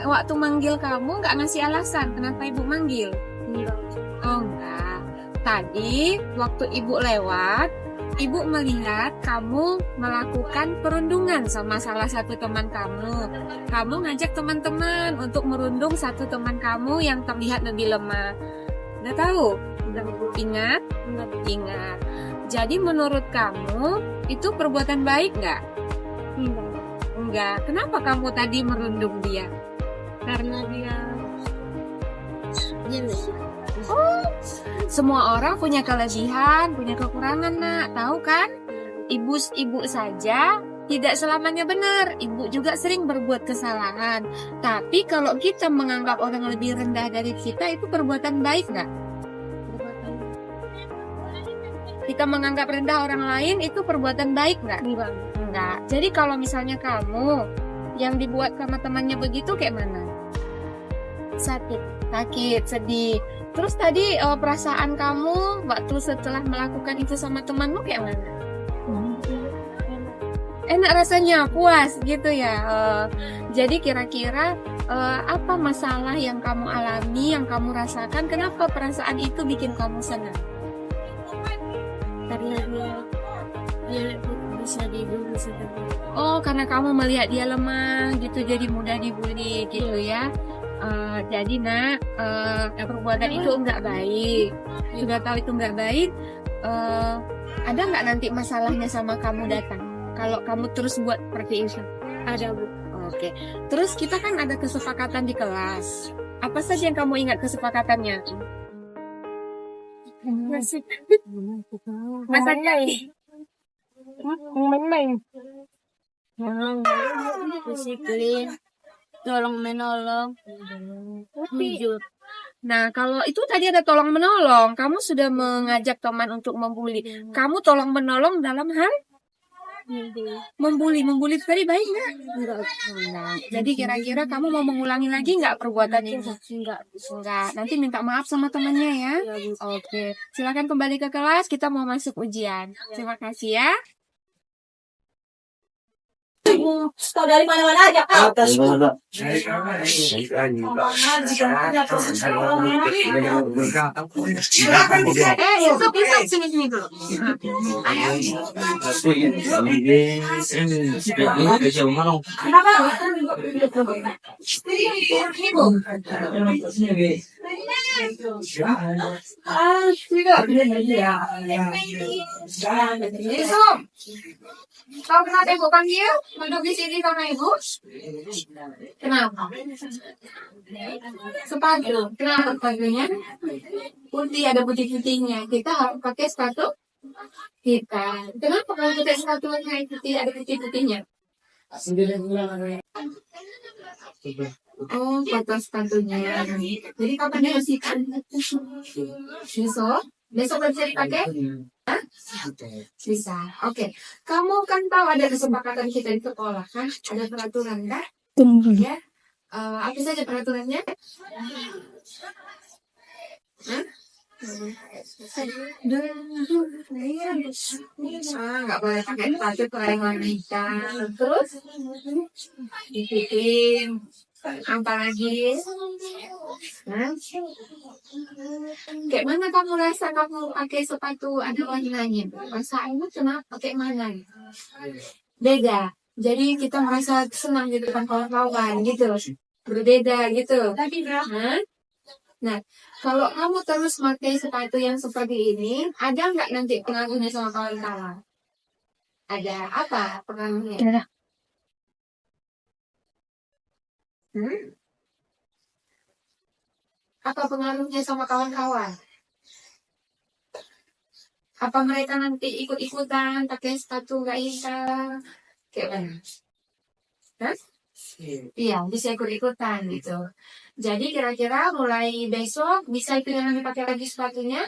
Waktu manggil kamu nggak ngasih alasan kenapa ibu manggil? Oh enggak. Tadi waktu ibu lewat, ibu melihat kamu melakukan perundungan sama salah satu teman kamu. Kamu ngajak teman-teman untuk merundung satu teman kamu yang terlihat lebih lemah. Udah tahu? Udah ingat? Ingat. Jadi menurut kamu itu perbuatan baik nggak? Enggak. Kenapa kamu tadi merundung dia? Karena dia Oh, semua orang punya kelebihan, punya kekurangan, nak. Tahu kan? Ibu saja tidak selamanya benar. Ibu juga sering berbuat kesalahan. Tapi kalau kita menganggap orang lebih rendah dari kita, itu perbuatan baik nggak? Kita menganggap rendah orang lain, itu perbuatan baik nggak? Enggak. Jadi kalau misalnya kamu yang dibuat sama temannya begitu, kayak mana? Sakit, sedih. Terus tadi perasaan kamu waktu setelah melakukan itu sama temanmu kayak mana? Enak rasanya, puas gitu ya. Jadi kira-kira apa masalah yang kamu alami, yang kamu rasakan? Kenapa perasaan itu bikin kamu senang? karena dia bisa dibully. Oh, karena kamu melihat dia lemah gitu, jadi mudah dibully gitu ya. Jadi nak, perbuatan itu enggak baik. Sudah tahu itu enggak baik, ada nggak nanti masalahnya sama kamu datang? Kalau kamu terus buat seperti itu? Ada, Bu. Oke. Terus kita kan ada kesepakatan di kelas. Apa saja yang kamu ingat kesepakatannya? Masih Maksudnya main-main. Disiplin, tolong menolong, jujur. Nah, kalau itu tadi ada tolong menolong, kamu sudah mengajak teman untuk membuli. Kamu tolong menolong dalam hal membuli tadi baik nggak? Enggak. Jadi kira-kira kamu mau mengulangi lagi nggak perbuatan itu? Enggak. Nanti minta maaf sama temannya ya. Oke. Silakan kembali ke kelas. Kita mau masuk ujian. Terima kasih ya. Kau dari mana-mana aja kau. Atas mana? Isuk sini dulu. Isuk. Kau kenapa ibu panggil? Duduk di sini sama ibu. Kenapa? Sepatu. Kenapa sepatunya? Putih, ada putih-putihnya. Kita harus pakai sepatu hitam. Kenapa kalau pakai sepatu yang putih ada putih-putihnya? Oh, foto sepatunya. Jadi kapan dibersihkan? Besok? Besok bisa dipakai? Bisa. Oke. Kamu kan tahu ada kesepakatan kita di sekolah kan? Ada peraturan kan? Ya. Apa saja peraturannya? Nggak boleh pakai sepatu yang warna hitam. Terus dibikin apa lagi? Kayak mana kamu rasa kamu pakai sepatu ada warnanya? Perasaanmu kenapa? Kayak mana? Beda. Jadi kita merasa senang gitu kan kawan-kawan gitu. Berbeda gitu. Nah, kalau kamu terus pakai sepatu yang seperti ini, ada nggak nanti pengaruhnya sama kawan-kawan? Ada apa pengaruhnya? Apa pengaruhnya sama kawan-kawan? Apa mereka nanti ikut-ikutan pakai sepatu gak hitam? Kayak mana? Iya, bisa ikut-ikutan gitu. Jadi kira-kira mulai besok bisa ikutan pakai lagi sepatunya?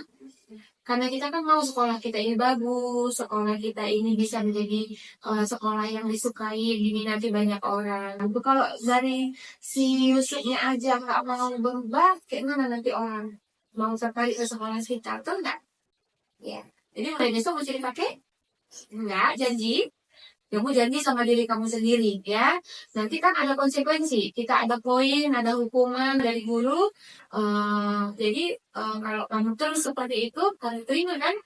Karena kita kan mau sekolah kita ini bagus, sekolah kita ini bisa menjadi sekolah yang disukai, diminati banyak orang. Tapi kalau dari si Yusufnya aja nggak mau berubah, kayak mana nanti orang? mau tertarik ke sekolah sekitar tuh enggak? Ya. Jadi mulai besok mau dipakai? Enggak, janji. Kamu janji sama diri kamu sendiri ya. Nanti kan ada konsekuensi. Kita ada poin, ada hukuman dari guru. Jadi kalau kamu terus seperti itu, kamu terima kan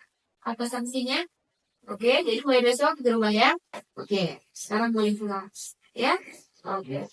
apa sanksinya? Oke, jadi mulai besok di rumah ya. Oke, sekarang boleh pulang. Ya? Oke.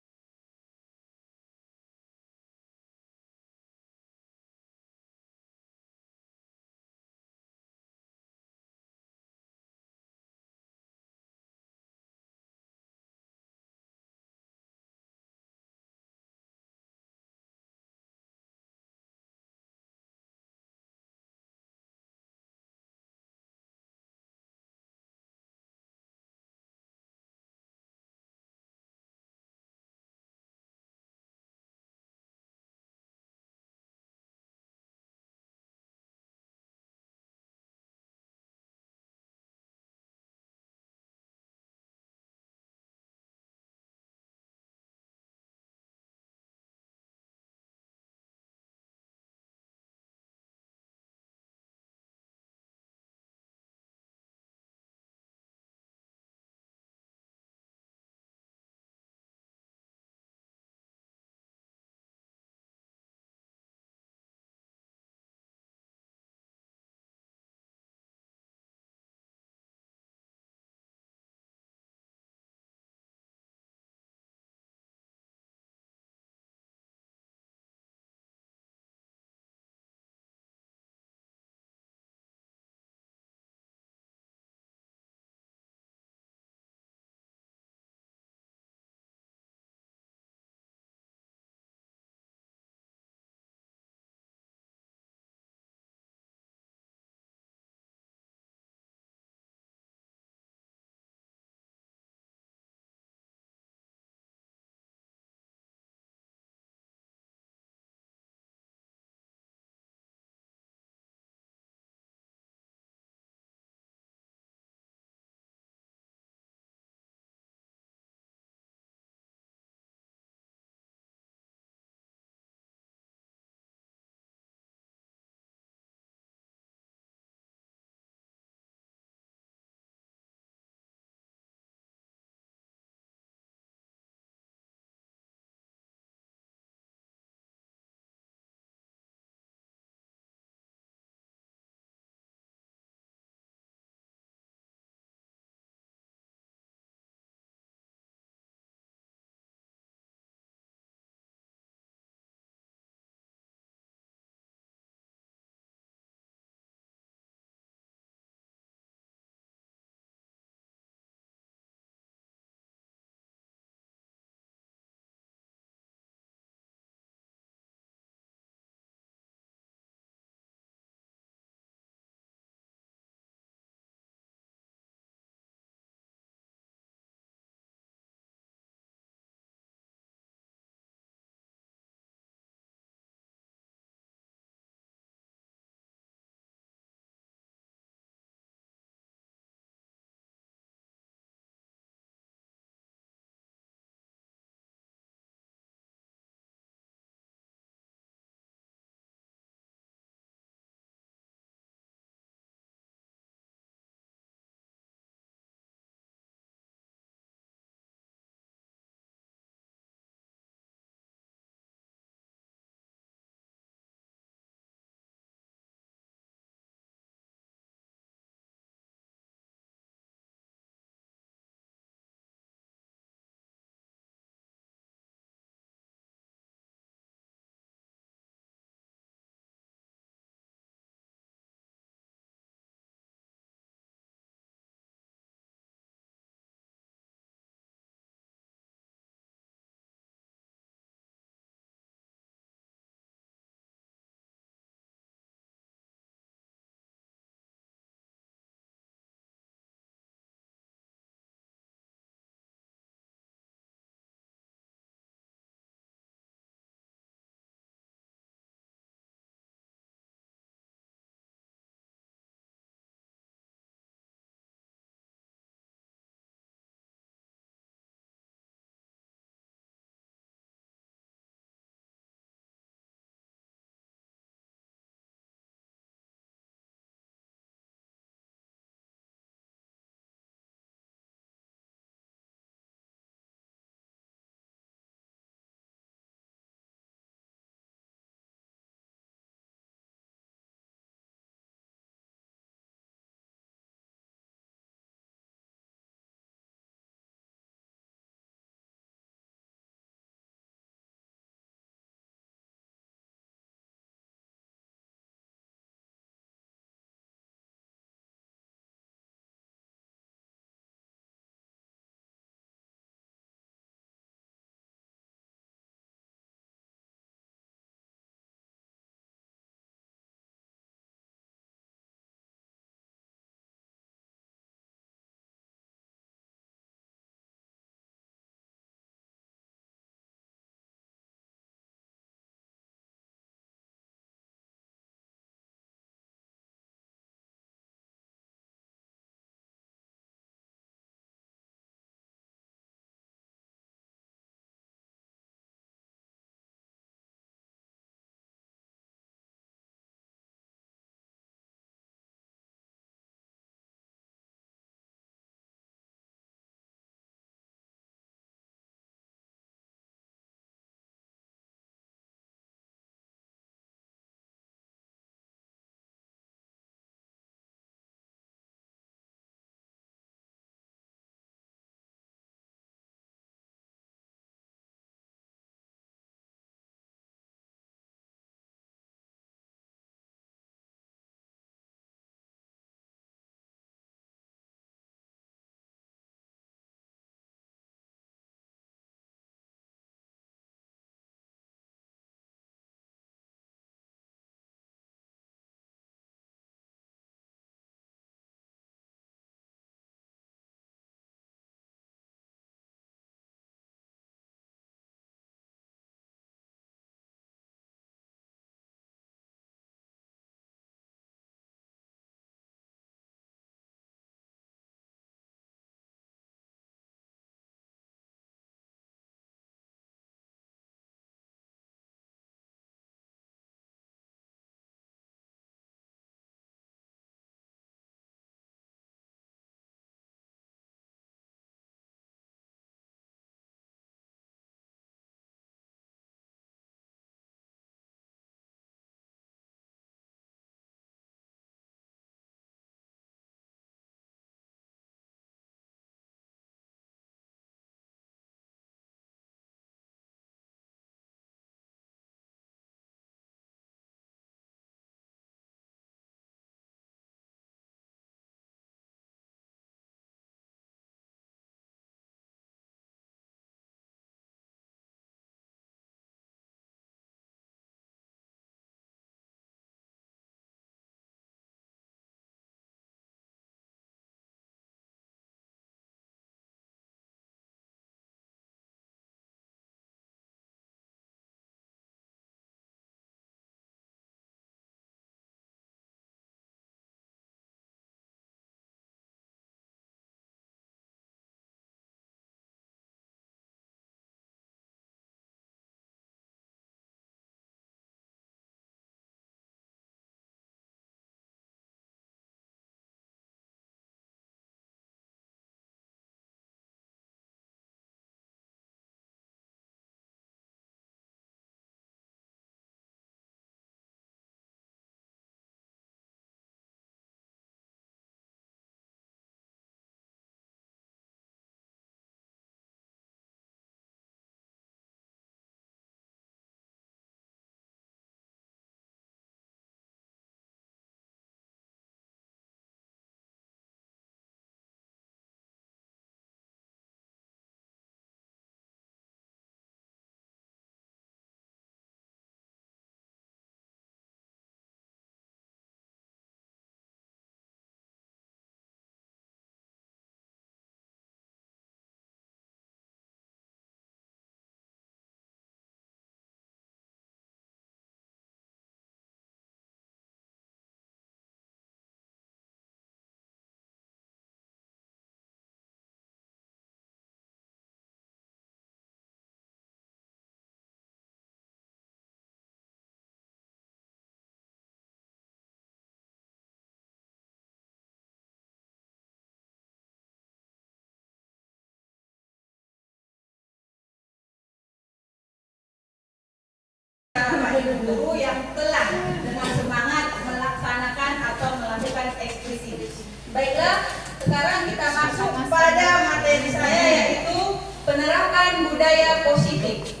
guru-guru yang telah dengan semangat melaksanakan atau melakukan ekspresi. Baiklah, sekarang kita masuk pada materi saya, yaitu penerapan budaya positif.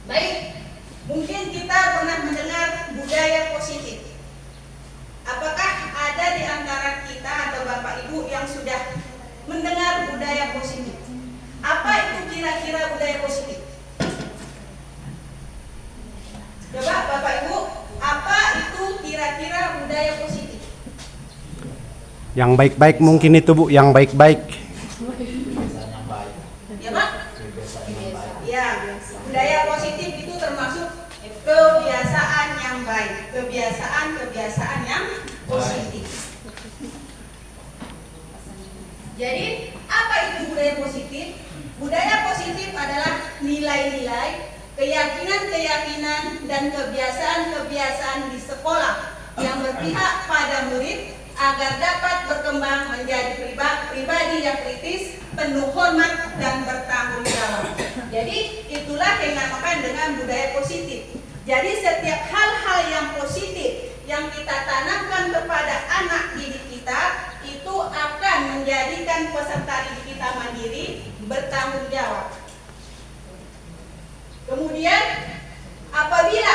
Baik, mungkin kita pernah mendengar budaya positif. Apakah ada di antara kita atau Bapak Ibu yang sudah mendengar budaya positif? Apa itu kira-kira budaya positif? Coba Bapak Ibu, apa itu kira-kira budaya positif? Yang baik-baik mungkin itu Bu, yang baik-baik. Ya Pak? Ya, budaya positif itu termasuk kebiasaan yang baik, kebiasaan yang positif. Jadi, apa itu budaya positif? Budaya positif adalah nilai-nilai, keyakinan-keyakinan, dan kebiasaan-kebiasaan di sekolah yang berpihak pada murid agar dapat berkembang menjadi pribadi yang kritis, penuh hormat, dan bertanggung jawab. Jadi, itulah yang dinamakan dengan budaya positif. Jadi, setiap hal-hal yang positif yang kita tanamkan kepada anak didik kita itu akan menjadikan peserta didik kita mandiri, bertanggung jawab. Kemudian, apabila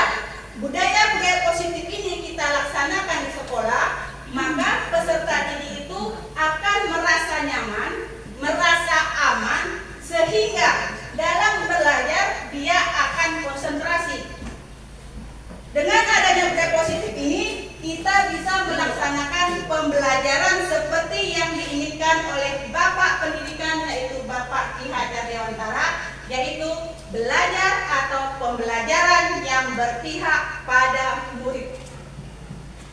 budaya-budaya positif ini kita laksanakan di sekolah, maka peserta didik itu akan merasa nyaman, merasa aman, sehingga dalam belajar dia akan konsentrasi. Dengan adanya budaya positif ini, kita bisa melaksanakan pembelajaran seperti yang diinginkan oleh Bapak Pendidikan, yaitu Bapak Ki Hajar Dewantara, yaitu belajar atau pembelajaran yang berpihak pada murid.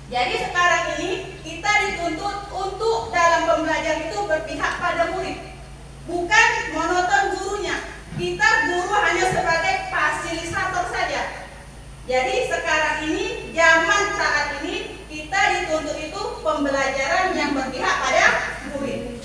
Jadi sekarang ini kita dituntut untuk dalam pembelajaran itu berpihak pada murid, bukan monoton gurunya. Kita guru hanya sebagai fasilitator saja. Jadi sekarang ini, zaman saat ini, kita dituntut itu pembelajaran yang berpihak pada murid.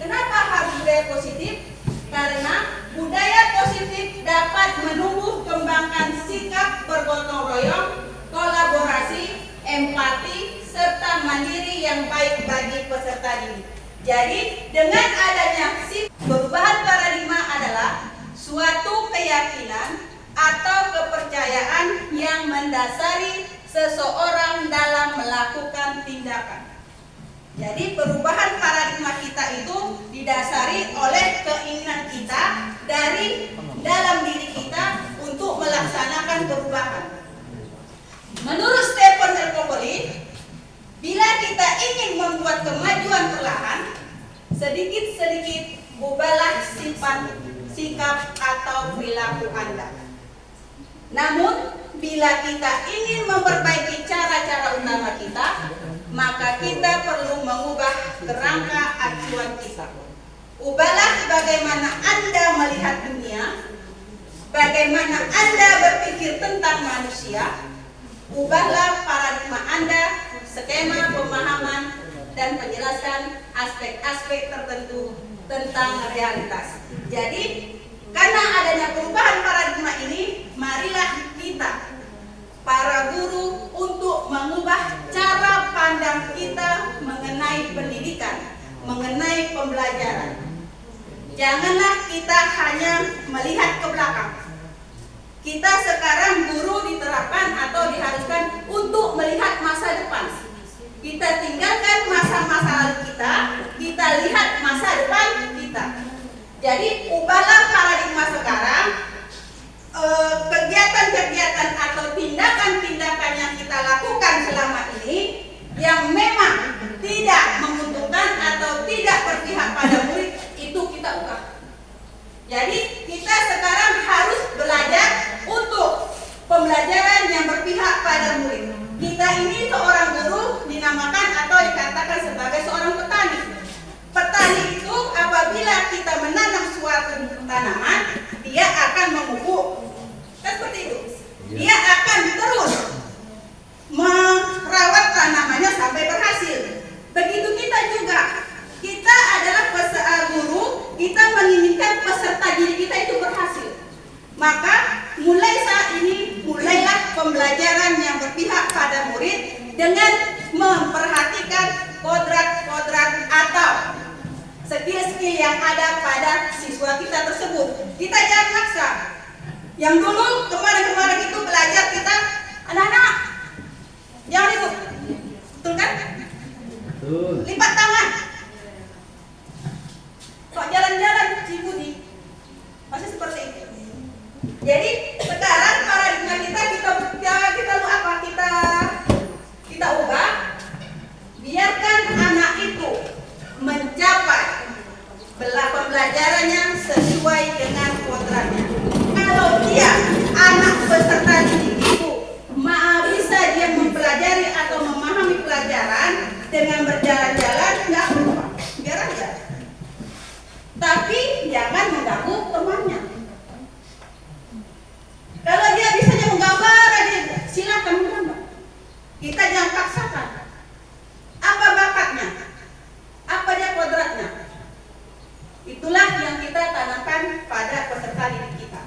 Kenapa harus budaya positif? Karena budaya positif dapat menumbuh kembangkan sikap bergotong royong, kolaborasi, empati, serta mandiri yang baik bagi peserta didik. Jadi dengan adanya perubahan paradigma adalah suatu keyakinan atau kepercayaan yang mendasari seseorang dalam melakukan tindakan. Jadi perubahan paradigma kita itu didasari oleh keinginan kita dari dalam diri kita untuk melaksanakan perubahan. Menurut Stephen Covey, bila kita ingin membuat kemajuan perlahan, sedikit-sedikit ubahlah sikap atau perilaku Anda. Namun, bila kita ingin memperbaiki cara-cara utama kita, maka kita perlu mengubah kerangka acuan kita. Ubahlah bagaimana Anda melihat dunia, bagaimana Anda berpikir tentang manusia. Ubahlah paradigma Anda, skema pemahaman, dan penjelasan aspek-aspek tertentu tentang realitas. Jadi, karena adanya perubahan paradigma ini, marilah kita, para guru, untuk mengubah cara pandang kita mengenai pendidikan, mengenai pembelajaran. Janganlah kita hanya melihat ke belakang. Kita sekarang guru diterapkan atau diharuskan untuk melihat masa depan. Kita tinggalkan masa-masa lalu kita lihat masa depan kita. Jadi ubahlah paradigma sekarang, kegiatan-kegiatan atau tindakan-tindakan yang kita lakukan selama ini yang memang tidak menguntungkan atau tidak berpihak pada murid, itu kita ubah. Jadi kita sekarang harus belajar untuk pembelajaran yang berpihak pada murid. Kita ini seorang guru dinamakan atau dikatakan sebagai seorang petani. Petani itu apabila kita menanam suatu tanaman, dia akan memupuk. Kan seperti itu. Dia akan terus merawat tanamannya sampai berhasil. Yang dulu kemarin-kemarin itu belajar kita, anak-anak jangan ribut, betul kan? Betul. Lipat tangan. Kok jalan-jalan Cibudi masih seperti itu. Jadi sekarang paradigma kita mau apa? Kita ubah. Biarkan anak itu mencapai pembelajarannya sesuai dengan kodratnya. Kalau dia anak peserta didik itu bisa dia mempelajari atau memahami pelajaran dengan berjalan-jalan, nggak apa-apa, biar aja. Tapi jangan mengganggu temannya. Kalau dia bisanya menggambar aja, silakan menggambar. Kita jangan paksakan. Apa bakatnya? Apa dia kodratnya? Itulah yang kita tanamkan pada peserta didik kita.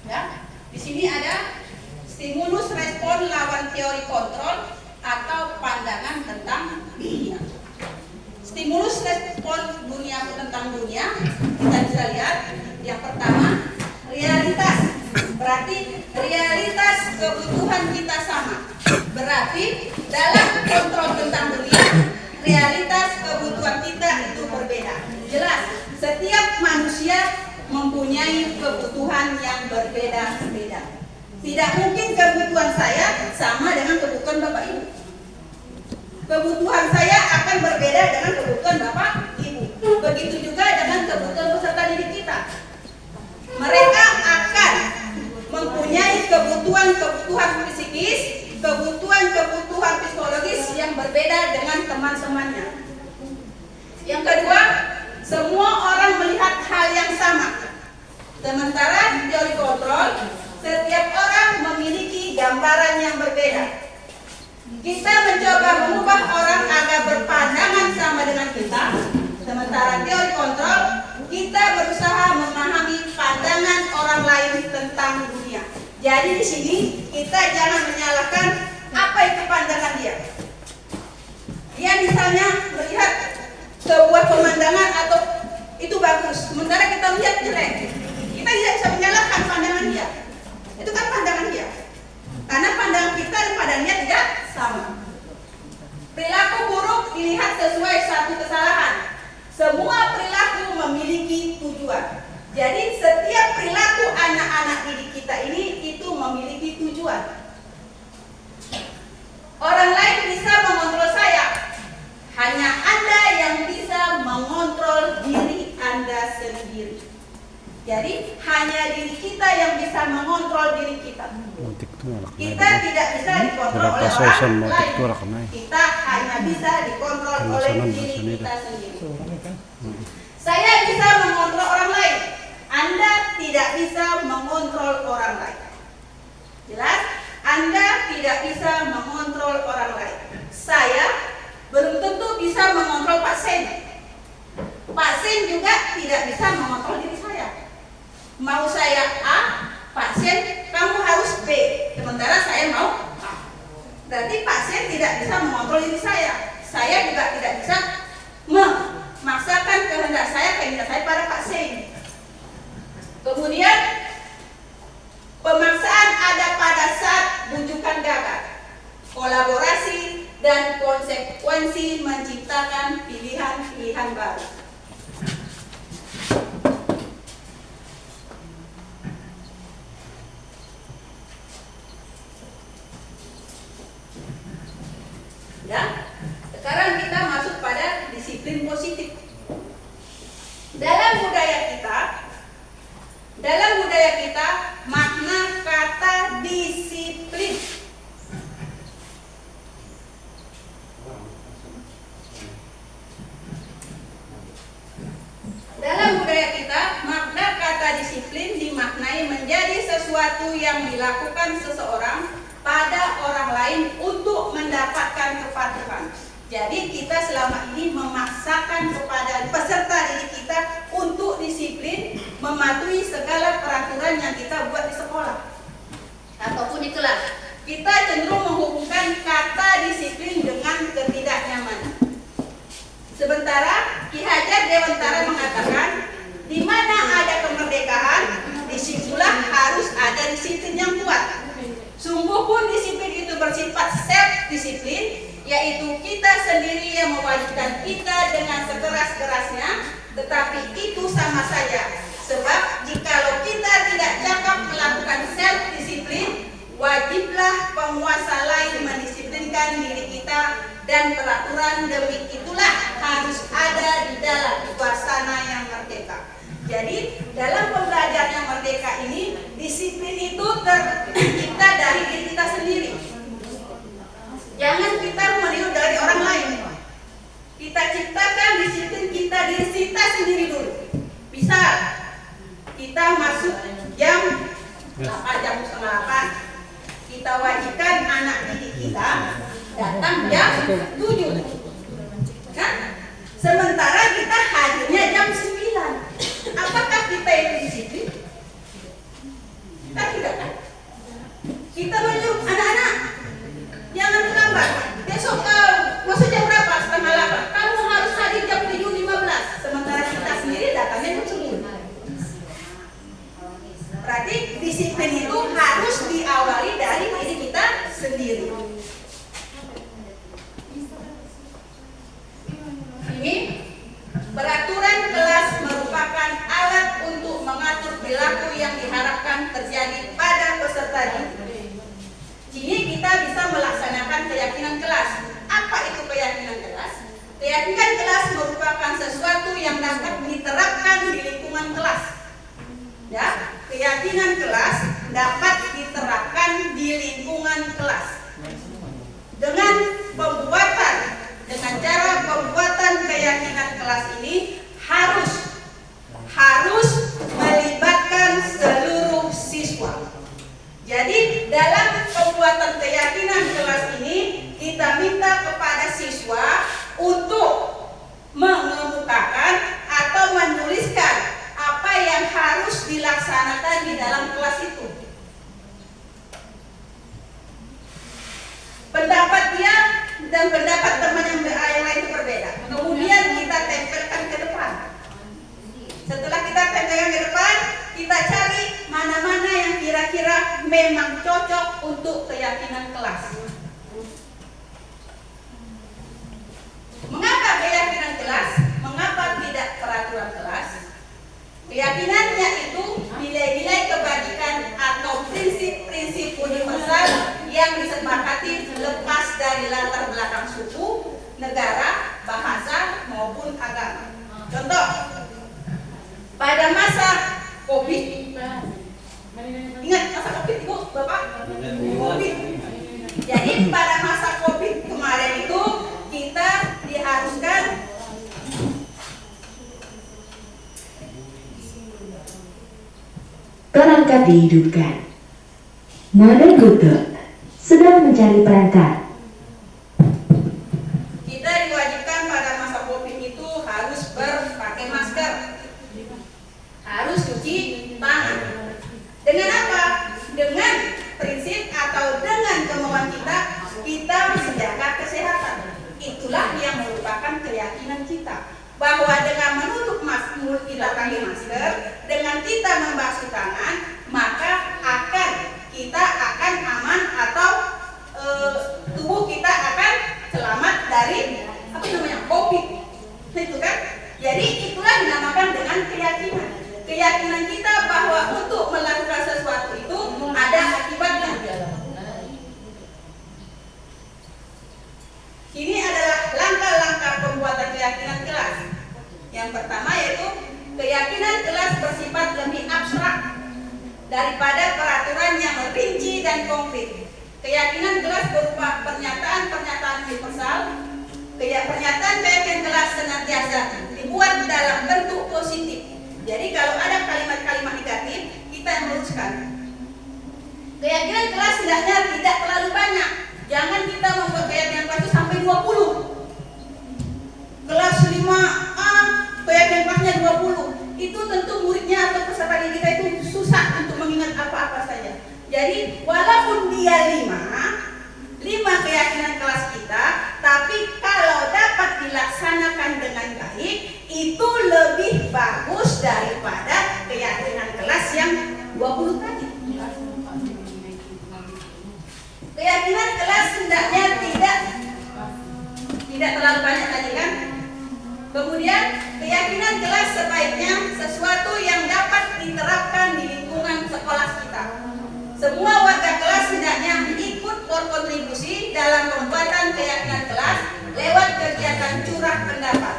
Ya, di sini ada stimulus respon lawan teori kontrol atau pandangan tentang dunia. Stimulus respon dunia tentang dunia, kita bisa lihat yang pertama realitas. Berarti realitas kebutuhan kita sama. Berarti dalam kontrol tentang dunia, realitas kebutuhan kita itu berbeda. Jelas, setiap manusia mempunyai kebutuhan yang berbeda-beda. Tidak mungkin kebutuhan saya sama dengan kebutuhan Bapak Ibu. Kebutuhan saya akan berbeda dengan kebutuhan Bapak Ibu. Begitu juga dengan kebutuhan peserta didik kita. Mereka akan mempunyai kebutuhan psikis, kebutuhan psikologis yang berbeda dengan teman-temannya. Yang kedua, semua orang melihat hal yang sama. Sementara di teori kontrol, setiap orang memiliki gambaran yang berbeda. Kita mencoba mengubah orang agar berpandangan sama dengan kita. Sementara teori kontrol, kita berusaha memahami pandangan orang lain tentang dunia. Jadi di sini kita jangan menyalahkan apa itu pandangan dia. Dia misalnya melihat sebuah pemandangan atau itu bagus, sementara kita lihat jelek. Kita tidak bisa menyalahkan pandangan dia. Itu kan pandangan dia. Karena pandangan kita dan pandangannya tidak sama. Perilaku buruk dilihat sesuai satu kesalahan. Semua perilaku memiliki tujuan. Jadi setiap perilaku anak-anak didik kita ini itu memiliki tujuan. Orang lain bisa mengontrol saya. Hanya Anda yang bisa mengontrol diri Anda sendiri. Jadi hanya diri kita yang bisa mengontrol diri kita. Kita tidak bisa dikontrol oleh orang lain. Kita hanya bisa dikontrol oleh diri kita sendiri. Saya bisa mengontrol orang lain. Anda tidak bisa mengontrol orang lain. Jelas? Anda tidak bisa mengontrol orang lain. Saya belum tentu bisa mengontrol pasien. Pasien juga tidak bisa mengontrol diri saya. Mau saya A, pasien kamu harus B. Sementara saya mau A. Berarti pasien tidak bisa mengontrol diri saya. Saya juga tidak bisa memaksakan kehendak saya pada pasien. Kemudian pemaksaan ada pada saat bujukan gagal. Kolaborasi dan konsekuensi menciptakan pilihan-pilihan baru. Ya, sekarang kita masuk pada disiplin positif. Dalam budaya kita, makna kata disiplin dimaknai menjadi sesuatu yang dilakukan seseorang pada orang lain untuk mendapatkan kepatuhan. Jadi kita selama ini memaksakan kepada peserta didik kita untuk disiplin, mematuhi segala peraturan yang kita buat di sekolah ataupun di kelas. Dewantara mengatakan, di mana ada kemerdekaan, disitulah harus ada disiplin yang kuat. Sungguh pun disiplin itu bersifat self-disiplin, yaitu kita sendiri yang mewajibkan kita dengan sekeras-kerasnya, tetapi itu sama saja. Sebab jikalau kita tidak cakap melakukan self-disiplin, wajiblah penguasa lain mendisiplinkan diri kita, dan peraturan demi itulah harus ada di dalam suasana yang merdeka. Jadi dalam pembelajaran yang merdeka ini, disiplin itu tercipta dari diri kita sendiri. Jangan kita meniru dari orang lain. Kita ciptakan disiplin kita diri kita sendiri dulu. Bisa kita masuk jam 8, jam setengah 8. Kita wajibkan anak didik kita datang jam 7. Kan? Sementara kita hadirnya jam 9. Apakah kita itu disiplin? Kita tidak kan? Kita menyuruh anak-anak jangan terlambat. Besok masuk jam berapa? Setengah 8. Kamu harus hadir jam 7.15. Sementara kita sendiri datangnya jam 10. Berarti disiplin itu harus diawali dari diri kita sendiri. Ini peraturan kelas merupakan alat untuk mengatur perilaku yang diharapkan terjadi pada peserta didik. Jadi kita bisa melaksanakan keyakinan kelas. Apa itu keyakinan kelas? Keyakinan kelas merupakan sesuatu yang dapat diterapkan di lingkungan kelas. Ya, keyakinan kelas dapat diterapkan di lingkungan kelas. Dengan cara pembuatan keyakinan kelas ini harus melibatkan seluruh siswa. Jadi dalam pembuatan keyakinan kelas ini kita minta kepada siswa untuk mengemukakan atau menuliskan apa yang harus dilaksanakan di dalam kelas itu. Pendapat dia dan pendapat teman yang lain itu berbeda. Kemudian kita tempelkan ke depan. Setelah kita tempelkan ke depan, kita cari mana-mana yang kira-kira memang cocok untuk keyakinan kelas. Mengapa keyakinan kelas? Mengapa tidak peraturan kelas? Keyakinannya itu nilai-nilai kebajikan atau prinsip-prinsip universal yang disepakati lepas dari latar belakang suku, negara, bahasa maupun agama. Contoh, pada masa COVID, ingat masa COVID Ibu, Bapak? COVID. Jadi pada masa COVID kemarin itu kita diharuskan perangkat dihidupkan. Modern Google sedang mencari perangkat. Kita diwajibkan pada masa COVID itu harus berpakai masker, harus cuci tangan. Dengan apa? Dengan prinsip atau dengan kemauan kita menjaga kesehatan. Itulah yang merupakan keyakinan kita. Bahwa dengan menutup mulut kita pakai masker, dengan kita membasuh tangan, maka kita akan aman atau tubuh kita akan selamat dari COVID. Itu kan? Jadi itulah dinamakan dengan keyakinan. Keyakinan kita bahwa untuk melakukan sesuatu itu ada akibatnya. Ini adalah langkah-langkah pembuatan keyakinan kelas. Yang pertama yaitu keyakinan kelas bersifat lebih abstrak daripada peraturan yang rinci dan konkret. Keyakinan kelas berupa pernyataan-pernyataan universal. Pernyataan keyakinan kelas senantiasa dibuat dalam bentuk positif. Jadi kalau ada kalimat-kalimat negatif, kita yang meluruskan. Keyakinan kelas hendaknya tidak terlalu banyak. Jangan kita membuat keyakinan kelas itu sampai 20. Kelas 5A, keyakinan kelasnya 20. Itu tentu muridnya atau peserta didik kita itu susah untuk mengingat apa-apa saja. Jadi walaupun dia 5 keyakinan kelas kita, tapi kalau dapat dilaksanakan dengan baik, itu lebih bagus daripada keyakinan kelas yang 20 tadi. Keyakinan kelas hendaknya tidak terlalu banyak tadi kan. Kemudian keyakinan kelas sebaiknya sesuatu yang dapat diterapkan di lingkungan sekolah kita. Semua warga kelas hendaknya ikut berkontribusi dalam pembuatan keyakinan kelas lewat kegiatan curah pendapat.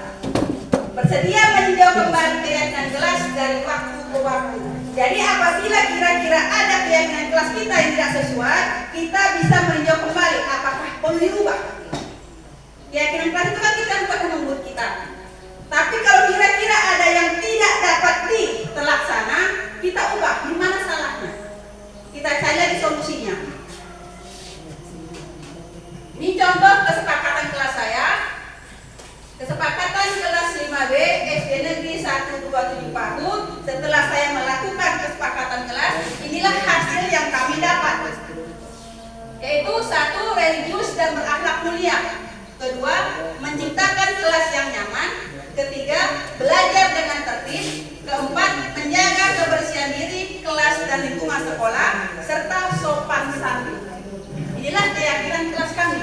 Bersedia meninjau kembali keyakinan kelas dari waktu ke waktu. Jadi apabila kira-kira ada keyakinan kelas kita yang tidak sesuai, kita bisa meninjau kembali apakah perlu dirubah. Keyakinan kelas itu kan kita buat membuat kita. Tapi kalau kira-kira ada yang tidak dapat terlaksana, kita ubah. Di mana salahnya? Kita cari lagi solusinya. Ini contoh kesepakatan kelas saya. Kesepakatan kelas 5B SD Negeri 127 Paku. Setelah saya melakukan kesepakatan kelas, inilah hasil yang kami dapat. Yaitu 1. Religius dan berakhlak mulia. 2. Menciptakan kelas yang nyaman. 3. Belajar dengan tertib. 4. Menjaga kebersihan diri, kelas dan lingkungan sekolah, serta sopan santun. Inilah keyakinan kelas kami.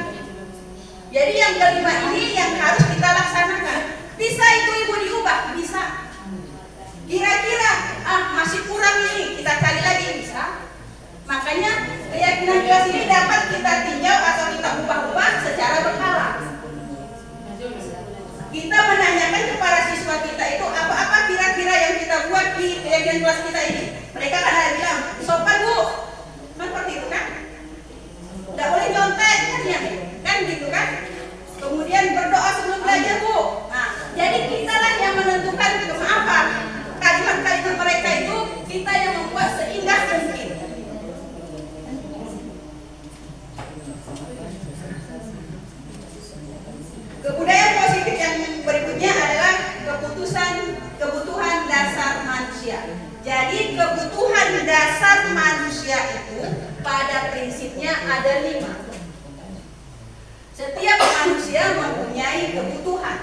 Jadi yang kelima ini yang harus kita laksanakan. Bisa itu ibu diubah? Bisa. Kira-kira masih kurang ini, kita cari lagi, bisa. Makanya keyakinan kelas ini dapat kita tinjau atau kita ubah-ubah secara berkala. Kita menanyakan kepada siswa kita itu apa-apa kira-kira yang kita buat di keyakinan kelas kita ini. Mereka kan ada bilang, sopan bu, kan seperti itu kan? Tidak boleh nyontek kan ya? Kan gitu kan? Kemudian berdoa sebelum belajar bu. Nah, jadi kita lah yang menentukan apa kalimat-kalimat mereka itu kita yang membuat seindah mungkin. Kebudayaan positif yang berikutnya adalah kebutuhan dasar manusia. Jadi kebutuhan dasar manusia itu pada prinsipnya ada 5. Setiap manusia mempunyai kebutuhan.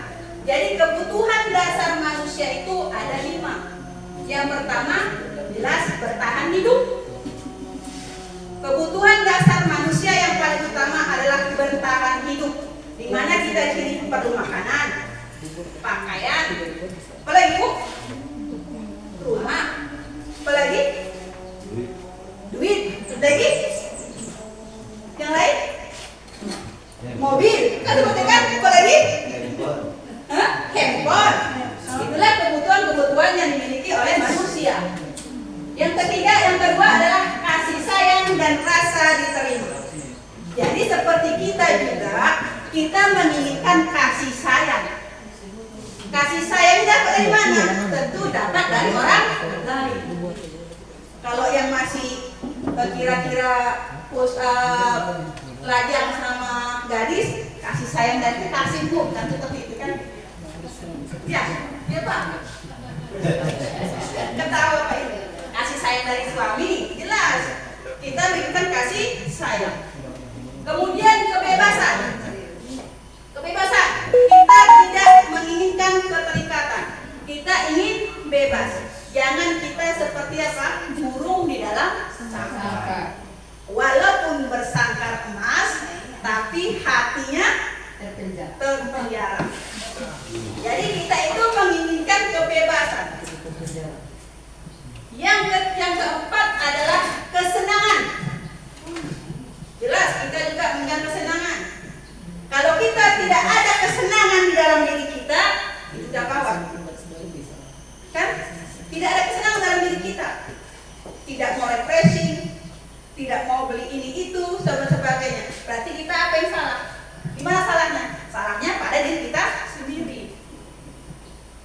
Jadi kebutuhan dasar manusia itu ada 5. Yang pertama, jelas bertahan hidup. Kebutuhan dasar manusia yang paling utama adalah bertahan hidup. Di mana kita ciri perlu makanan, pakaian, apalagi bu? Rumah, apalagi? Duit, lagi? Yang lain? Mobil, kan sebutkan apalagi? Handphone. Itulah kebutuhan-kebutuhan yang dimiliki oleh manusia. Yang ketiga, yang kedua adalah kasih sayang dan rasa diterima. Jadi seperti kita juga, kita menginginkan kasih sayang. Kasih sayang dapat dari mana? Tentu dapat dari orang lain. Kalau yang masih kira-kira lajang sama gadis, kasih sayang dan kasih bu, kan seperti itu kan? Ya, ya pak. Ketawa apa ini? Kasih sayang dari suami, jelas. Kita berikan kasih sayang. Kemudian kebebasan. Kebebasan. Kita tidak menginginkan keterikatan. Kita ingin bebas. Jangan kita seperti apa? Burung di dalam sangkar. Walaupun bersangkar emas, tapi hatinya terpenjara. Jadi kita itu menginginkan kebebasan. Yang keempat adalah kesenangan. Jelas kita juga menginginkan kesenangan. Kalau kita tidak ada kesenangan di dalam diri kita, itu sudah kawan. Kan? Tidak ada kesenangan dalam diri kita. Tidak mau refreshing, tidak mau beli ini itu, dan sebagainya. Berarti kita apa yang salah? Di mana salahnya? Salahnya pada diri kita sendiri.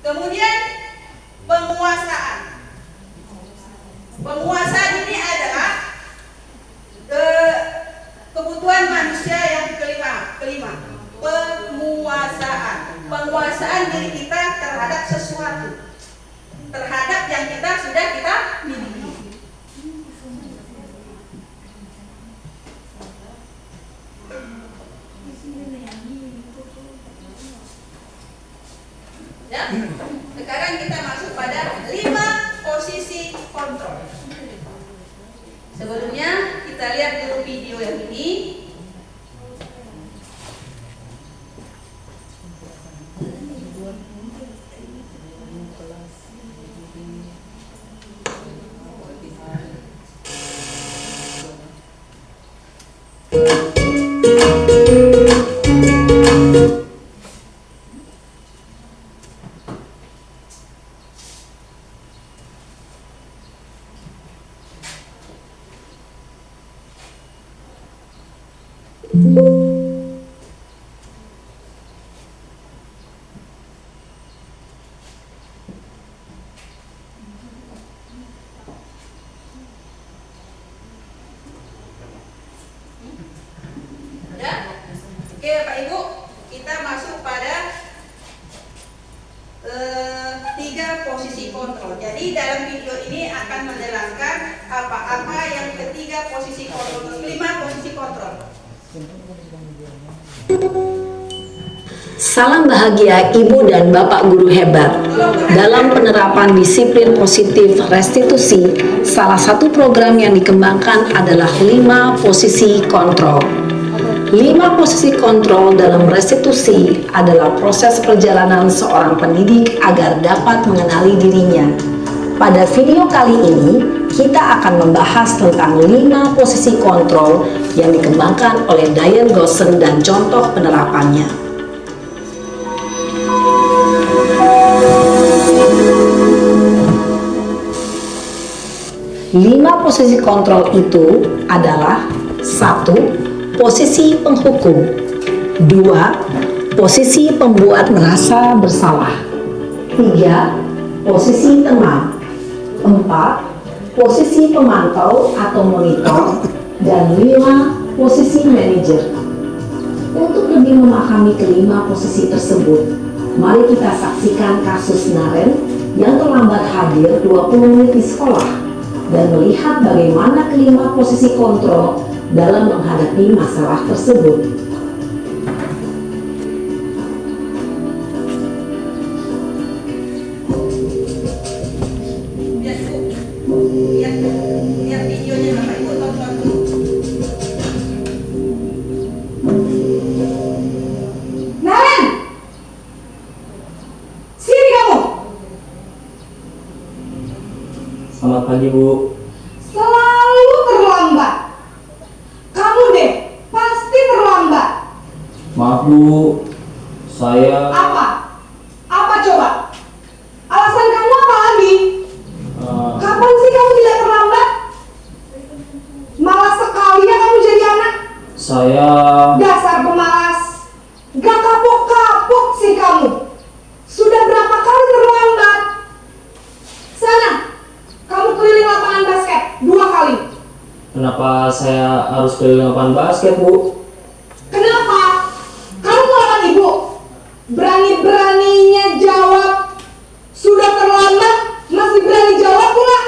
Kemudian penguasaan. Penguasaan ini adalah kebutuhan manusia yang kelima. Penguasaan. Penguasaan diri kita terhadap sesuatu, terhadap yang sudah kita miliki. Ya. posisi kontrol. Jadi dalam video ini akan menjelaskan apa-apa yang ketiga posisi kontrol, 5 posisi kontrol. Salam bahagia Ibu dan Bapak guru hebat. Dalam penerapan disiplin positif restitusi, salah satu program yang dikembangkan adalah 5 posisi kontrol. 5 posisi kontrol dalam restitusi adalah proses perjalanan seorang pendidik agar dapat mengenali dirinya. Pada video kali ini, kita akan membahas tentang 5 posisi kontrol yang dikembangkan oleh Diane Goshen dan contoh penerapannya. 5 posisi kontrol itu adalah 1. Posisi penghukum, 2. Posisi pembuat merasa bersalah, 3. Posisi teman, 4. Posisi pemantau atau monitor, dan 5. Posisi manajer. Untuk lebih memahami kelima posisi tersebut, mari kita saksikan kasus Naren yang terlambat hadir 20 menit di sekolah dan melihat bagaimana kelima posisi kontrol dalam menghadapi masalah tersebut. Lihat videonya Bapak Ibu, tonton dulu. Naren! Sini kamu! Selamat pagi, Bu. Selalu terlambat. Kamu deh, pasti terlambat. Maaf, Bu. Saya Apa? Apa coba? Alasan kamu apa lagi? Kapan sih kamu tidak terlambat? Malas sekali ya kamu jadi anak. saya Dasar pemalas. Gak kapok-kapok sih kamu. Sudah berapa kali terlambat? Sana, kamu keliling lapangan basket 2 kali. kenapa saya harus keliling lapangan basket, Bu? Kenapa? Kamu melawan ibu. Berani-beraninya jawab. Sudah terlambat, masih berani jawab pula.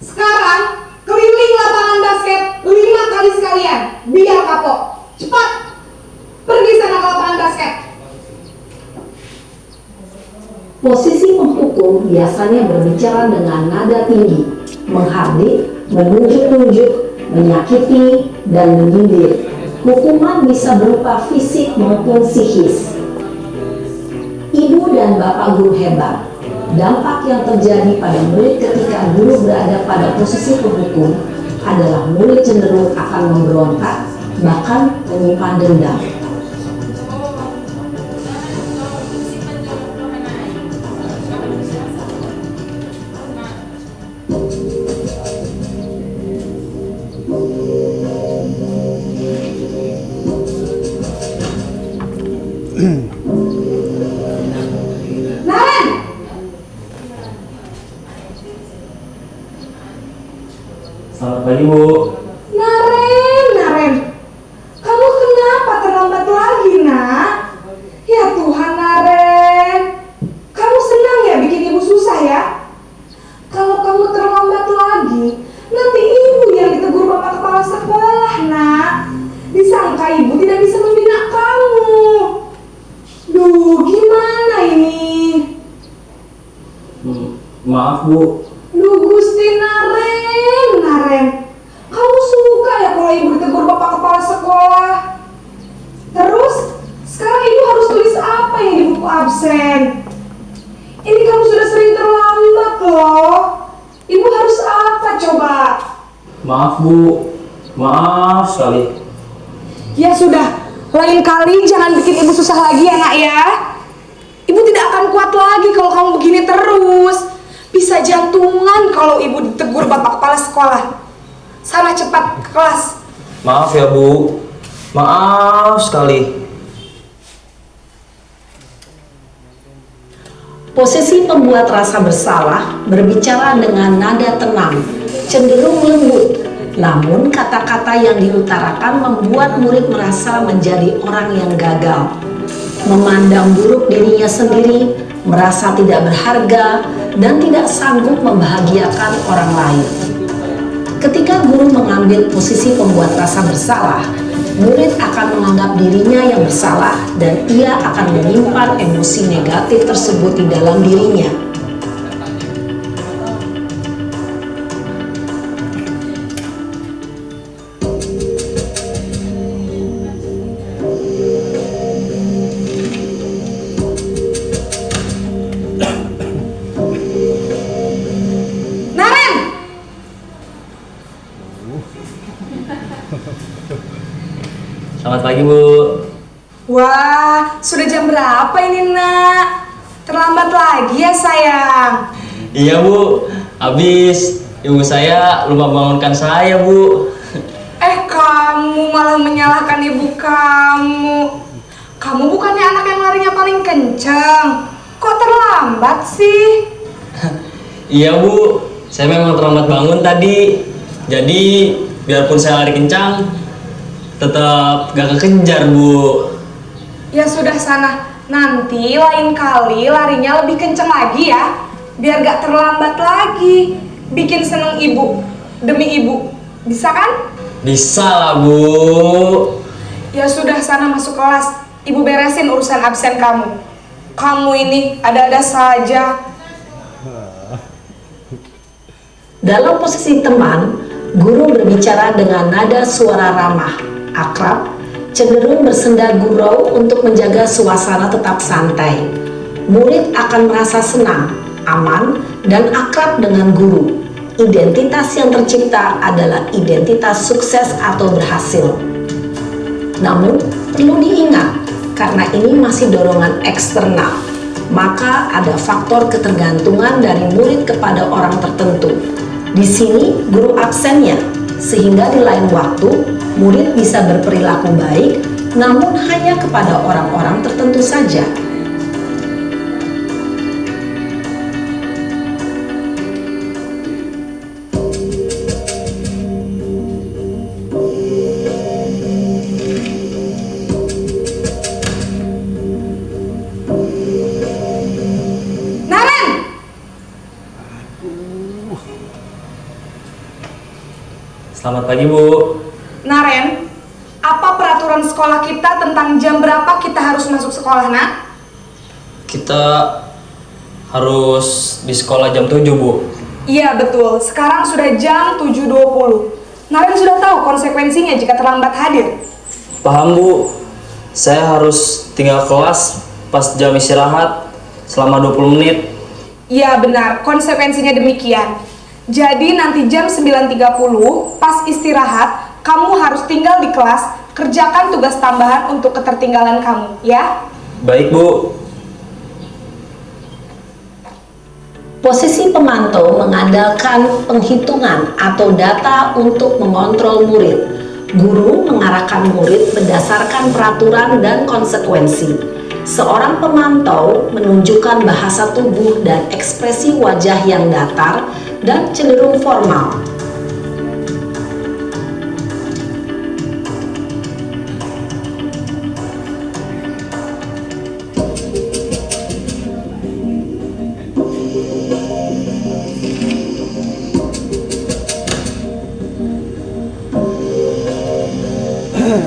Sekarang, keliling lapangan basket 5 kali sekalian. Biar kapok. Cepat. Pergi sana ke lapangan basket. Posisi penghukum biasanya berbicara dengan nada tinggi, menghardik, menunjuk-nunjuk, menyakiti, dan menyindir. Hukuman bisa berupa fisik maupun psikis. Ibu dan Bapak guru hebat, dampak yang terjadi pada murid ketika guru berada pada posisi penghukum adalah murid cenderung akan memberontak, bahkan menyimpan dendam. Naren! Selamat pagi, Bu. Naren. Kamu kenapa terlambat lagi, nak? Ya Tuhan, Naren. Kamu senang ya bikin ibu susah ya? Kalau kamu terlambat lagi, nanti ibu yang ditegur bapak kepala sekolah, nak. Disangka ibu tidak bisa membina kamu. Duh, gimana ini? Maaf, Bu. Duh, Gusti Naren. Kamu suka ya kalau ibu ditegur bapak kepala sekolah? Terus, sekarang ibu harus tulis apa yang di buku absen? Ini kamu sudah sering terlambat loh. Ibu harus apa coba? Maaf, Bu. Maaf sekali. Ya sudah, lain kali jangan bikin ibu susah lagi ya nak ya. Ibu tidak akan kuat lagi kalau kamu begini terus. Bisa jantungan kalau ibu ditegur bapak kepala sekolah. Sana cepat ke kelas. Maaf ya, Bu. Maaf sekali. Posisi pembuat rasa bersalah berbicara dengan nada tenang, cenderung lembut. Namun kata-kata yang diutarakan membuat murid merasa menjadi orang yang gagal, memandang buruk dirinya sendiri, merasa tidak berharga, dan tidak sanggup membahagiakan orang lain. Ketika guru mengambil posisi pembuat rasa bersalah, murid akan menganggap dirinya yang bersalah dan ia akan menyimpan emosi negatif tersebut di dalam dirinya. Selamat pagi, Bu. Wah, sudah jam berapa ini, Nak? Terlambat lagi ya, sayang. Iya, Bu. Habis ibu saya lupa bangunkan saya, Bu. Kamu malah menyalahkan ibu kamu. Kamu bukannya anak yang larinya paling kencang. Kok terlambat sih? Iya, Bu. Saya memang terlambat bangun tadi. Jadi, biarpun saya lari kencang, tetap gak kekejar, Bu. Ya sudah sana, nanti lain kali larinya lebih kenceng lagi ya, biar gak terlambat lagi. Bikin seneng ibu, demi ibu, bisa kan? Bisa lah, Bu. Ya sudah sana masuk kelas, ibu beresin urusan absen kamu. Kamu ini ada-ada saja. Dalam posisi teman, guru berbicara dengan nada suara ramah, akrab, cenderung bersenda gurau untuk menjaga suasana tetap santai. Murid akan merasa senang, aman, dan akrab dengan guru. Identitas yang tercipta adalah identitas sukses atau berhasil. Namun, perlu diingat, karena ini masih dorongan eksternal, maka ada faktor ketergantungan dari murid kepada orang tertentu. Di sini, guru absennya, sehingga di lain waktu, murid bisa berperilaku baik, namun hanya kepada orang-orang tertentu saja. Selamat pagi, Bu. Naren, apa peraturan sekolah kita tentang jam berapa kita harus masuk sekolah, Nak? Kita harus di sekolah jam 7, Bu. Iya betul, sekarang sudah jam 7.20. Naren sudah tahu konsekuensinya jika terlambat hadir. Paham, Bu. Saya harus tinggal kelas pas jam istirahat selama 20 menit. Iya benar, konsekuensinya demikian. Jadi nanti jam 9.30 pas istirahat, kamu harus tinggal di kelas, kerjakan tugas tambahan untuk ketertinggalan kamu, ya? Baik, Bu. Posisi pemantau mengandalkan penghitungan atau data untuk mengontrol murid. Guru mengarahkan murid berdasarkan peraturan dan konsekuensi. Seorang pemantau menunjukkan bahasa tubuh dan ekspresi wajah yang datar dan cenderung formal.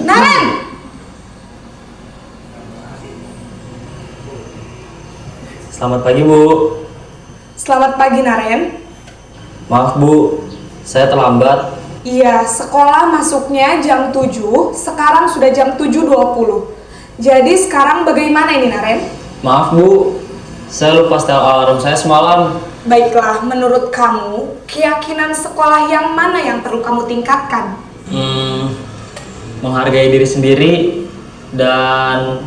Naren! Selamat pagi, Bu. Selamat pagi, Naren. Maaf, Bu. Saya terlambat. Iya, sekolah masuknya jam 7, sekarang sudah jam 7.20. Jadi sekarang bagaimana ini, Naren? Maaf, Bu. Saya lupa setel alarm saya semalam. Baiklah, menurut kamu, keyakinan sekolah yang mana yang perlu kamu tingkatkan? Menghargai diri sendiri dan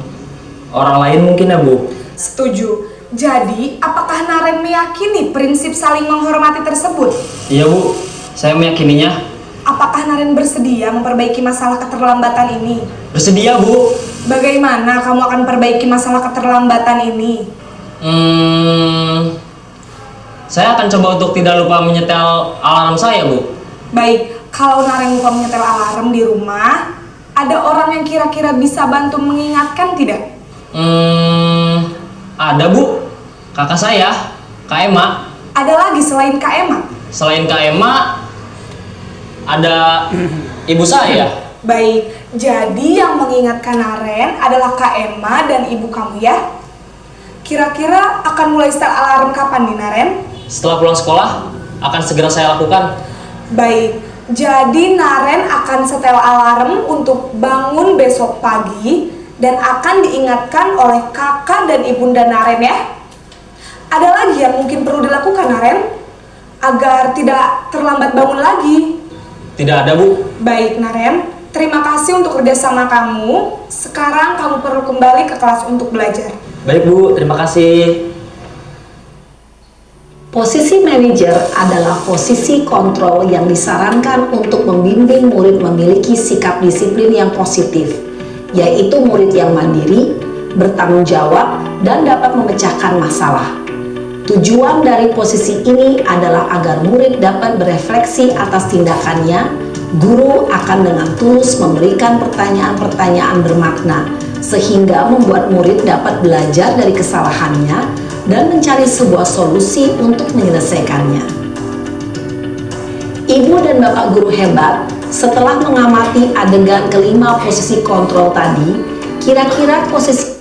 orang lain mungkin ya, Bu. Setuju. Jadi, apakah Naren meyakini prinsip saling menghormati tersebut? Iya, Bu. Saya meyakininya. Apakah Naren bersedia memperbaiki masalah keterlambatan ini? Bersedia, Bu. Bagaimana kamu akan perbaiki masalah keterlambatan ini? Saya akan coba untuk tidak lupa menyetel alarm saya, Bu. Baik, kalau Naren lupa menyetel alarm di rumah, ada orang yang kira-kira bisa bantu mengingatkan tidak? Ada, Bu. Kakak saya, Kak Ema. Ada lagi selain Kak Ema? Selain Kak Ema, ada ibu saya. Baik, jadi yang mengingatkan Naren adalah Kak Ema dan ibu kamu ya? Kira-kira akan mulai setel alarm kapan nih Naren? Setelah pulang sekolah, akan segera saya lakukan. Baik, jadi Naren akan setel alarm untuk bangun besok pagi dan akan diingatkan oleh kakak dan ibunda Naren ya. Ada lagi yang mungkin perlu dilakukan Naren agar tidak terlambat bangun lagi? Tidak ada, Bu. Baik Naren, terima kasih untuk kerjasama kamu. Sekarang kamu perlu kembali ke kelas untuk belajar. Baik, Bu. Terima kasih. Posisi manajer adalah posisi kontrol yang disarankan untuk membimbing murid memiliki sikap disiplin yang positif, yaitu murid yang mandiri, bertanggung jawab, dan dapat memecahkan masalah. Tujuan dari posisi ini adalah agar murid dapat berefleksi atas tindakannya. Guru akan dengan tulus memberikan pertanyaan-pertanyaan bermakna, sehingga membuat murid dapat belajar dari kesalahannya dan mencari sebuah solusi untuk menyelesaikannya. Ibu dan Bapak guru hebat, setelah mengamati adegan kelima posisi kontrol tadi, kira-kira posisi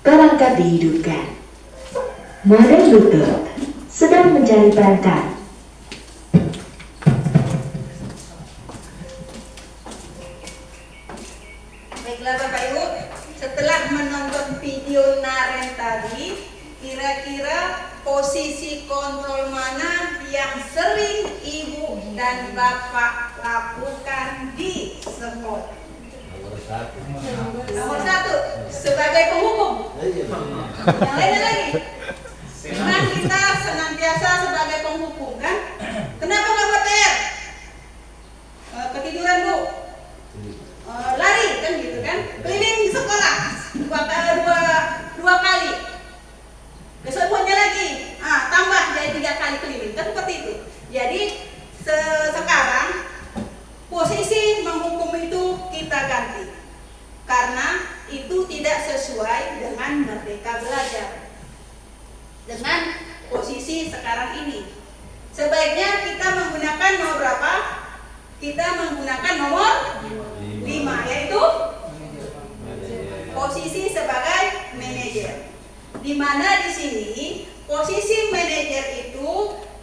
Perangkat dihidupkan. Mother Butut sedang mencari perangkat. Baiklah Bapak Ibu, setelah menonton video Naren tadi, kira-kira posisi kontrol mana yang sering Ibu dan Bapak lakukan di sekolah? Nomor satu, sebagai penghukum. Yang lainnya lagi. Memang kita senantiasa sebagai penghukum kan? Kenapa nggak buat PR? Ketiduran Bu, lari kan gitu kan? Keliling sekolah dua kali. Besoknya lagi, tambah jadi 3 kali keliling kan seperti itu. Jadi sekarang posisi menghukum itu kita ganti. Karena itu tidak sesuai dengan merdeka belajar. Dengan posisi sekarang ini. Sebaiknya kita menggunakan nomor berapa? Kita menggunakan nomor 5, yaitu posisi sebagai manajer. Di mana di sini posisi manajer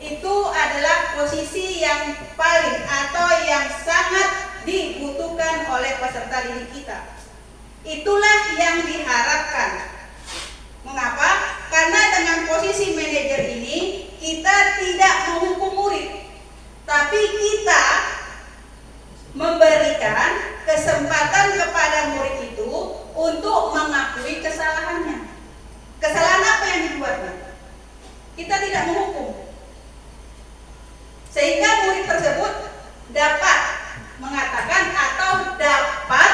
itu adalah posisi yang paling atau yang sangat dibutuhkan oleh peserta didik kita. Itulah yang diharapkan. Mengapa? Karena dengan posisi manajer ini kita tidak menghukum murid, tapi kita memberikan kesempatan kepada murid itu untuk mengakui kesalahannya. Kesalahan apa yang dibuatnya? Kita tidak menghukum, sehingga murid tersebut dapat mengatakan atau dapat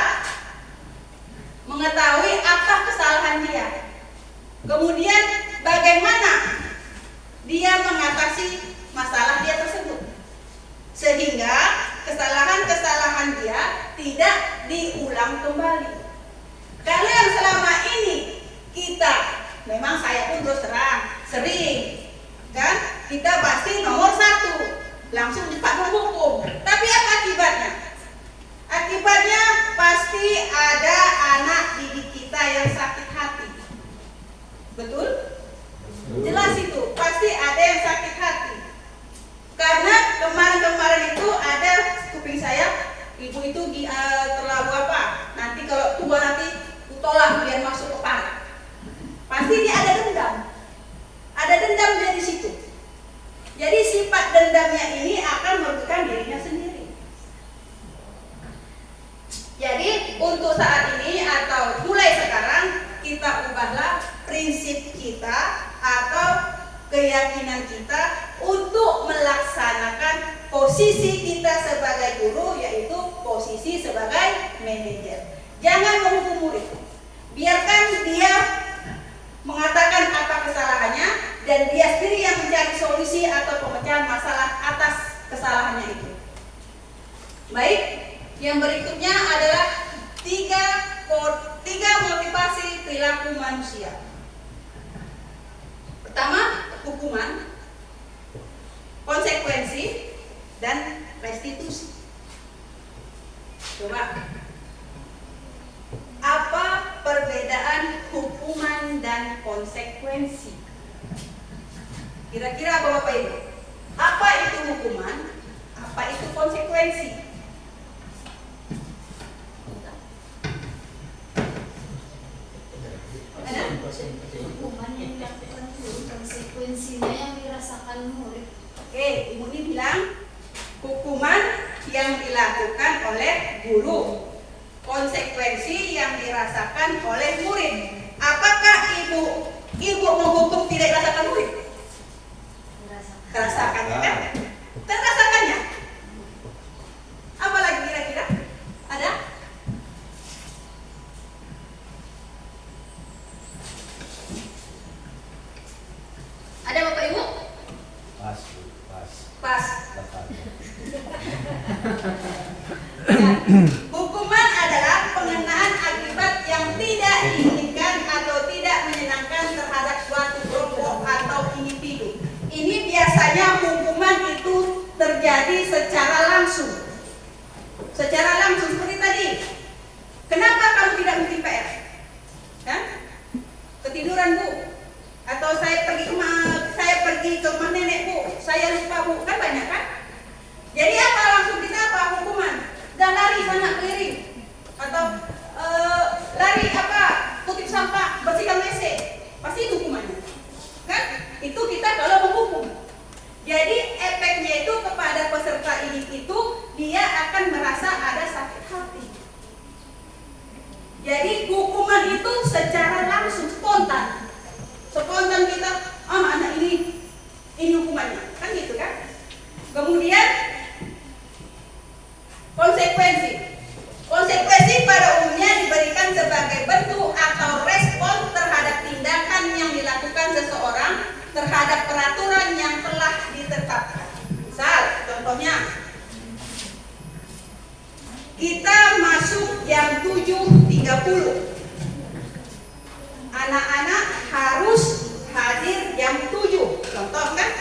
mengetahui apa kesalahan dia. Kemudian bagaimana dia mengatasi masalah dia tersebut, sehingga kesalahan-kesalahan dia tidak diulang kembali. Kalau yang selama ini kita, memang saya pun terus terang sering kan, kita pasti nomor 1 langsung cepat menghukum. Tapi apa akibatnya? Akibatnya pasti ada anak didik kita yang sakit hati. Betul? Jelas itu, pasti ada yang sakit hati. Karena kemarin-kemarin itu ada kuping saya, ibu itu terlalu apa? Nanti kalau tua nanti tolak biar masuk kepala. Pasti dia ada dendam. Ada dendam dia di situ. Jadi sifat dendamnya ini akan merugikan dirinya sendiri. Jadi untuk saat ini atau mulai sekarang kita ubahlah prinsip kita atau keyakinan kita untuk melaksanakan posisi kita sebagai guru, yaitu posisi sebagai manajer. Jangan menghukum murid. Biarkan dia mengatakan apa kesalahannya dan dia sendiri yang mencari solusi atau pemecahan masalah atas kesalahan bersalahnya itu. Baik, yang berikutnya adalah tiga motivasi perilaku manusia. Pertama, hukuman, konsekuensi, dan restitusi. Coba, apa perbedaan hukuman dan konsekuensi? Kira-kira Bapak Ibu, apa itu hukuman? Apa itu konsekuensi? Ada? Hukuman yang dilakukan guru, konsekuensinya yang dirasakan murid. Oke, Ibu ini bilang hukuman yang dilakukan oleh guru, konsekuensi yang dirasakan oleh murid. Apakah ibu menghukum tidak dirasakan murid? Rasakannya kan? Terasakannya. Apa lagi kira-kira? Ada? Ada Bapak Ibu? Pas, Bu, pas. Pas. Tepat. Ya. Hukuman adalah pengenaan akibat yang tidak diinginkan atau tidak menyenangkan terhadap suatu kelompok atau individu. Ini biasanya hukuman itu terjadi secara langsung. Secara langsung seperti tadi. Kenapa kamu tidak bikin PR? Kan? Ketiduran, Bu. Atau saya pergi ke rumah nenek, Bu. Saya lupa, Bu. Kan banyak kan? Jadi apa langsung kita apa hukuman? Dan lari sana keliling. Atau lari apa? Kutip sampah, bersihkan WC. Pasti itu hukumannya. Kan? Itu kita kalau menghukum. Jadi efeknya itu kepada peserta didik itu dia akan merasa ada sakit hati. Jadi hukuman itu secara langsung spontan. Spontan kita, anak ini hukumannya. Kan gitu kan? Kemudian konsekuensi. Konsekuensi pada umumnya diberikan sebagai bentuk atau respon terhadap tindakan yang dilakukan seseorang terhadap peraturan yang telah ditetapkan. Misal, contohnya, kita masuk jam 7.30. Anak-anak harus hadir jam 7. Contoh kan?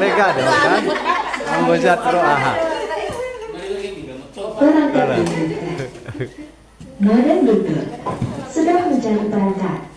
Lega dong kan? Anggota terus aha. Perangkat diduga. Badan Lutut sedang mencari perangkat.